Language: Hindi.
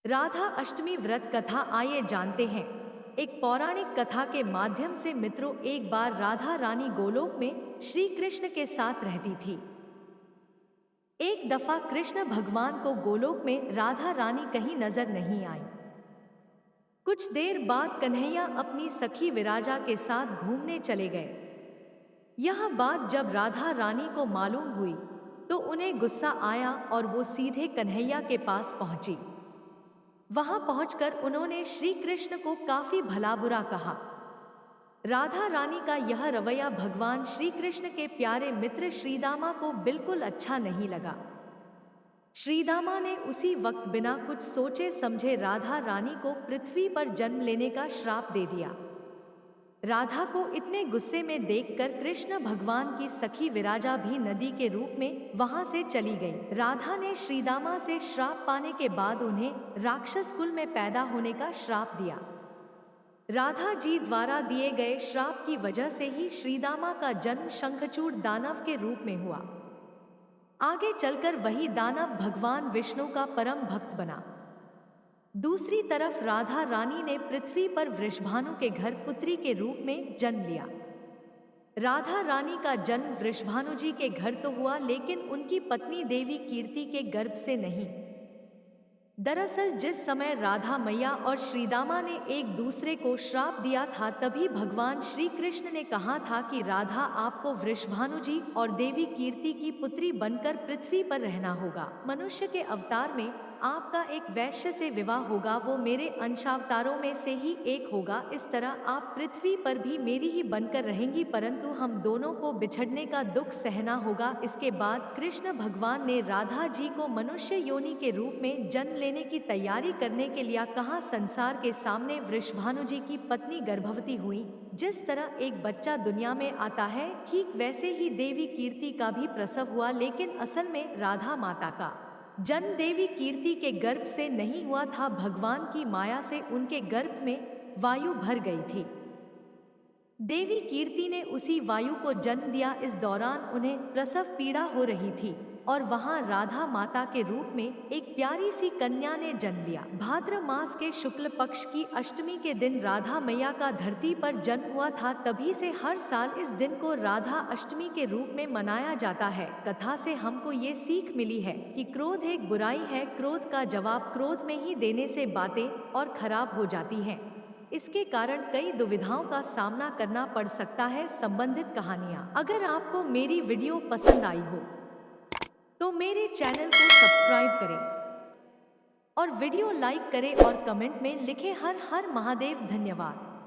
राधा अष्टमी व्रत कथा आइए जानते हैं। एक पौराणिक कथा के माध्यम से मित्रों, एक बार राधा रानी गोलोक में श्री कृष्ण के साथ रहती थी। एक दफा कृष्ण भगवान को गोलोक में राधा रानी कहीं नजर नहीं आई। कुछ देर बाद कन्हैया अपनी सखी विराजा के साथ घूमने चले गए। यह बात जब राधा रानी को मालूम हुई तो उन्हें गुस्सा आया और वो सीधे कन्हैया के पास पहुंची। वहां पहुंचकर उन्होंने श्री कृष्ण को काफी भला बुरा कहा। राधा रानी का यह रवैया भगवान श्री कृष्ण के प्यारे मित्र श्रीदामा को बिल्कुल अच्छा नहीं लगा। श्रीदामा ने उसी वक्त बिना कुछ सोचे समझे राधा रानी को पृथ्वी पर जन्म लेने का श्राप दे दिया। राधा को इतने गुस्से में देखकर कृष्ण भगवान की सखी विराजा भी नदी के रूप में वहां से चली गई। राधा ने श्रीदामा से श्राप पाने के बाद उन्हें राक्षस कुल में पैदा होने का श्राप दिया। राधा जी द्वारा दिए गए श्राप की वजह से ही श्रीदामा का जन्म शंखचूड़ दानव के रूप में हुआ। आगे चलकर वही दानव भगवान विष्णु का परम भक्त बना। दूसरी तरफ राधा रानी ने पृथ्वी पर वृषभानु के घर पुत्री के रूप में जन्म लिया। राधा रानी का जन्म वृषभानु जी के घर तो हुआ, लेकिन उनकी पत्नी देवी कीर्ति के गर्भ से नहीं। दरअसल जिस समय राधा मैया और श्रीदामा ने एक दूसरे को श्राप दिया था, तभी भगवान श्री कृष्ण ने कहा था कि राधा, आपको वृषभानु जी और देवी कीर्ति की पुत्री बनकर पृथ्वी पर रहना होगा। मनुष्य के अवतार में आपका एक वैश्य से विवाह होगा, वो मेरे अंशावतारों में से ही एक होगा। इस तरह आप पृथ्वी पर भी मेरी ही बनकर रहेंगी, परंतु हम दोनों को बिछड़ने का दुख सहना होगा। इसके बाद कृष्ण भगवान ने राधा जी को मनुष्य योनि के रूप में जन्म लेने की तैयारी करने के लिए कहा। संसार के सामने वृषभानु जी की पत्नी गर्भवती हुई। जिस तरह एक बच्चा दुनिया में आता है, ठीक वैसे ही देवी कीर्ति का भी प्रसव हुआ, लेकिन असल में राधा माता का जन्म देवी कीर्ति के गर्भ से नहीं हुआ था। भगवान की माया से उनके गर्भ में वायु भर गई थी। देवी कीर्ति ने उसी वायु को जन्म दिया। इस दौरान उन्हें प्रसव पीड़ा हो रही थी और वहां राधा माता के रूप में एक प्यारी सी कन्या ने जन्म लिया। भाद्र मास के शुक्ल पक्ष की अष्टमी के दिन राधा मैया का धरती पर जन्म हुआ था। तभी से हर साल इस दिन को राधा अष्टमी के रूप में मनाया जाता है। कथा से हमको ये सीख मिली है कि क्रोध एक बुराई है। क्रोध का जवाब क्रोध में ही देने से बातें और खराब हो जाती हैं। इसके कारण कई दुविधाओं का सामना करना पड़ सकता है। संबंधित कहानियाँ। अगर आपको मेरी वीडियो पसंद आई हो तो मेरे चैनल को सब्सक्राइब करें और वीडियो लाइक करें और कमेंट में लिखें हर हर महादेव। धन्यवाद।